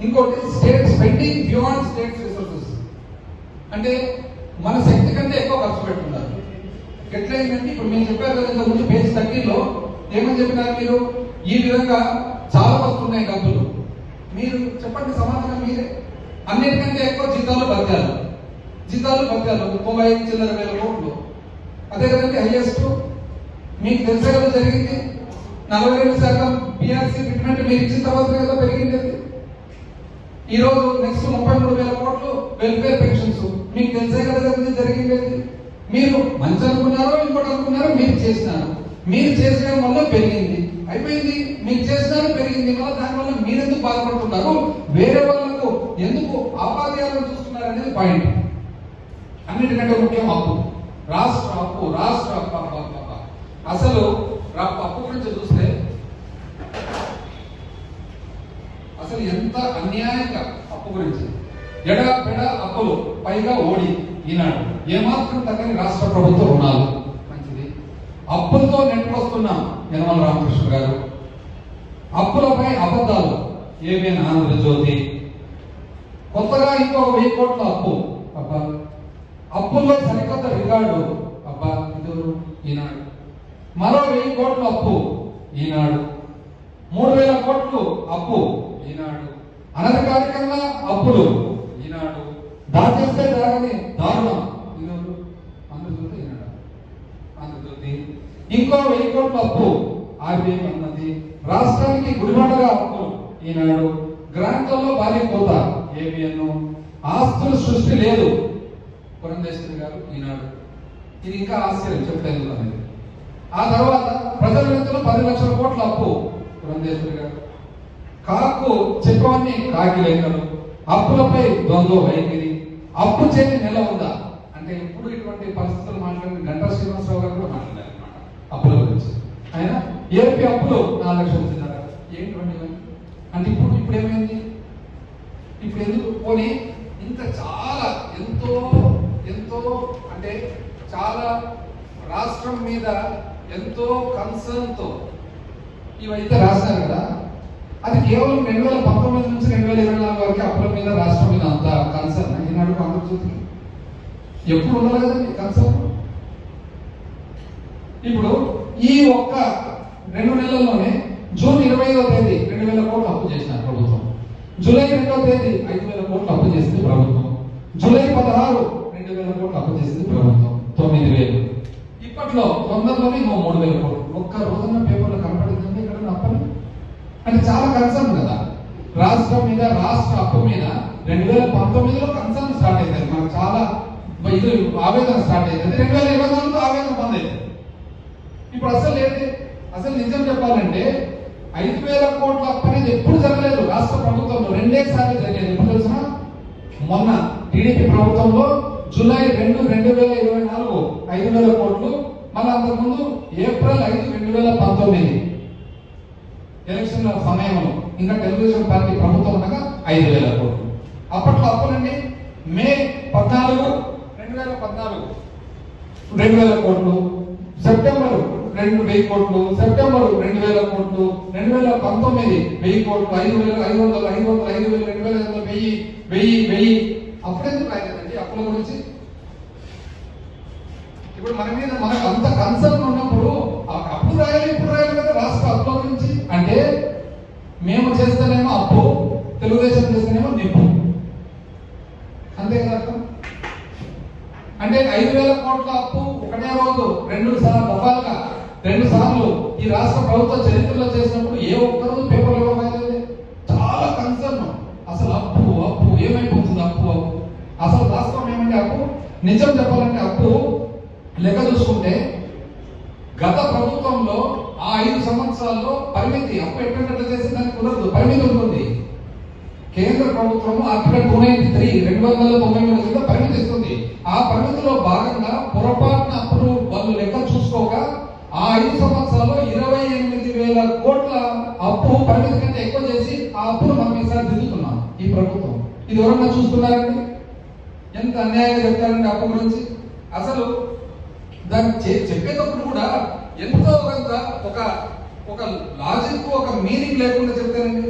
ఇంకోటి state spending beyond state resources, అంటే మన శక్తి కంటే ఎక్కువ ఖర్చు పెట్టున్నారు. ఎట్లయిందంటే ఇప్పుడు మీరు చెప్పారు కదా ఇంతకుముందు పేజ్ 30లో ఏమని చెప్పినారు మీరు, ఈ విధంగా చాలా వస్తున్నాయి డబ్బులు. మీరు చెప్పండి సమాధానం మీరే. అన్నిటికంటే ఎక్కువ జీతాలు భత్యాలు 35 చిల్లర వేల కోట్లు. అదే కదండి హైయెస్ట్. మీకు తెలిసే కదా జరిగింది 42% పిఆర్సీ ట్రీట్మెంట్ మీరు ఇచ్చిన తర్వాత కదా పెరిగింది. ఈ రోజు నెక్స్ట్ 33,000 కోట్లు వెల్ఫేర్ పెన్షన్స్ మీకు తెలిసే కదా జరిగింది. మీరు మంచి అనుకున్నారో ఇంకోటి అనుకున్నారో మీరు చేసినారు. మీరు చేసిన వల్ల పెరిగింది, అయిపోయింది. మీరు చేసినారు పెరిగింది, మళ్ళీ దానివల్ల మీరెందుకు బాధపడుతున్నారు, వేరే వాళ్ళకు ఎందుకు ఆపాద్యాలను చూస్తున్నారు అనేది పాయింట్. అన్నిటికంటే ముఖ్యం అప్పు, రాష్ట్ర అప్పు. అసలు అప్పు గురించి చూస్తే అసలు ఎంత అన్యాయంగా అప్పు గురించి ఎడపెడ అప్పులు, పైగా ఓడి ఈనాడు ఏమాత్రం తగ్గని రాష్ట్ర ప్రభుత్వ రుణాలు. మంచిది. అప్పులతో నెట్టుకొస్తున్నాం యనమల రామకృష్ణ గారు. అప్పులపై అబద్ధాలు ఏబిఎన్ ఆంధ్రజ్యోతి. కొత్తగా ఇంకో 1000 కోట్ల అప్పు. అబ్బా, అప్పుల్లో సరికొత్త రికార్డు. అబ్బా, ఇది ఈనాడు. మరో 1000 కోట్ల అప్పు ఈనాడు. 3000 కోట్లు అప్పు ఈనాడు. అనధికారికంగా అప్పులు ఈనాడు. దాచేస్తే దాగని దారుణం ఈనాడు. ఆంధ్రజ్యోతి ఈనాడు. ఆంధ్రజ్యోతి. ఇంకో 1000 కోట్ల అప్పు ఆర్బీఐ అన్నది. రాష్ట్రానికి గుడివాడగా అప్పులు ఈనాడు. గ్రాంట్లలో భారీ కోత ఏబిఎన్. ఆస్తుల సృష్టి లేదు పురంధేశ్వరి గారు ఈనాడు. ఇది ఇంకా ఆశ్చర్యం చెప్తాను అనేది. ఆ తర్వాత ప్రజల వ్యక్తులు 10 లక్షల కోట్ల అప్పు పురంధేశ్వరి గారు. కాకు చెప్పవన్నీ కాకి లేఖలు. అప్పులపై ద్వంద్వ వైఖరి. అప్పు చేయని నెల ఉందా అంటే ఇప్పుడు ఇటువంటి పరిస్థితులు మాట్లాడిన గంటా శ్రీనివాసరావు గారు కూడా మాట్లాడారు అన్నమాట అప్పుల గురించి. ఆయన ఏపీ అప్పులు 4 లక్షలు తిన్నారు ఏంటండి అంటే ఇప్పుడు ఏమైంది, ఇప్పుడు ఎందుకు పోనీ ఇంత చాలా ఎంతో ఎంతో అంటే చాలా రాష్ట్రం మీద ఎంతో కన్సర్న్ తో ఇవైతే రాశారు కదా, అది కేవలం 2019 నుంచి 2024 వరకు అప్పుల మీద రాష్ట్రం మీద అంత కన్సర్న్ ఈనాడు ఆంధ్రజ్యోతి ఎప్పుడు ఉండాలి కదండి కన్సర్న్. ఇప్పుడు ఈ ఒక్క 2 నెలల్లోనే జూన్ 25వ తేదీ 2000 కోట్లు అప్పు చేసినారు ప్రభుత్వం. జూలై 2వ తేదీ 5000 కోట్లు అప్పు చేసింది ప్రభుత్వం. జూలై 16 2000 కోట్లు అప్పు చేసింది ప్రభుత్వం. 9000. ఇప్పట్లో తొందరలోనే 3000 కోట్లు. ఒక్క రోజున పేపర్లో కనపడిందండి ఇక్కడ అప్పని. అంటే చాలా కన్సర్న్ కదా రాష్ట్రం మీద, రాష్ట్ర అప్పు మీద. 2019లో కన్సర్న్ స్టార్ట్ అవుతుంది, మనకు చాలా ఇది ఆవేదన స్టార్ట్ అవుతుంది. 2024లో ఆవేదన బంద్ అవుతుంది. ఇప్పుడు అసలు ఏంటి, అసలు నిజం చెప్పాలంటే 5000 కోట్ల అప్పు అనేది ఎప్పుడు జరగలేదు రాష్ట్ర ప్రభుత్వంలో. 2 సార్లు జరిగేది. ఎప్పుడు తెలిసిన మొన్న టీడీపీ ప్రభుత్వంలో జూలై 2, 2024 5000 కోట్లు. మళ్ళీ అంతకుముందు ఏప్రిల్ 5, 2019 ఎలక్షన్ల సమయంలో ఇంకా తెలుగుదేశం పార్టీ ప్రభుత్వం ఉండగా 5000 కోట్లు. అప్పట్లో అప్పులండి మే 14, 2014 2000 కోట్లు. సెప్టెంబర్ 2000 కోట్లు. సెప్టెంబర్ 2000 కోట్లు. 2019 1000 కోట్లు. 5000, 500, 500, 5000, 2500, 1000. అప్పుడెందుకు రాయలేదండి అప్పుల గురించి? ఇప్పుడు మన మీద మనకు అంత కన్సర్న్ ఉన్నప్పుడు అప్పుడు రాయాలి, ఇప్పుడు రాయాలి కదా రాష్ట్ర అప్పుల గురించి. అంటే మేము చేస్తేనేమో అప్పు, తెలుగుదేశం చేస్తేనేమో నిప్పు, అంతే కదా. అంటే 5000 కోట్ల అప్పు ఒకటే రోజు 2 దఫాలుగా 2 సార్లు ఈ రాష్ట్ర ప్రభుత్వ చరిత్రలో చేసినప్పుడు ఏ ఒక్కరోజు పేపర్లు ఇవ్వలేదు. చాలా కన్సర్న్. అసలు అప్పు అప్పు ఏమైపోతుంది, అప్పు అప్పు అసలు రాష్ట్రం ఏమంటే అప్పు. నిజం చెప్పాలంటే అప్పు లెక్క చూసుకుంటే గత ప్రభుత్వంలో ఆ 5 సంవత్సరాల్లో పరిమితి, అప్పు ఎట్లా చేసే దానికి కుదరదు, పరిమితి ఉంటుంది. కేంద్ర ప్రభుత్వం ఆర్టికల్ 293 293 కింద పరిమితి ఇస్తుంది. ఆ పరిమితిలో భాగంగా పొరపాటున అప్పులు వాళ్ళు లెక్క చూసుకోక ఆ 5 సంవత్సరాల్లో 28,000 కోట్ల అప్పు పరిమితి కంటే ఎక్కువ చేసి ఆ అప్పును మనం ఈసారి దిద్దుతున్నాం ఈ ప్రభుత్వం. ఇది ఎవరన్నా చూస్తున్నారండి? ఎంత అన్యాయంగా చెప్తారండి అప్పు గురించి. అసలు దాన్ని చెప్పేటప్పుడు కూడా ఎంతో ఒక లాజిక్, ఒక మీనింగ్ లేకుండా చెప్తారండి.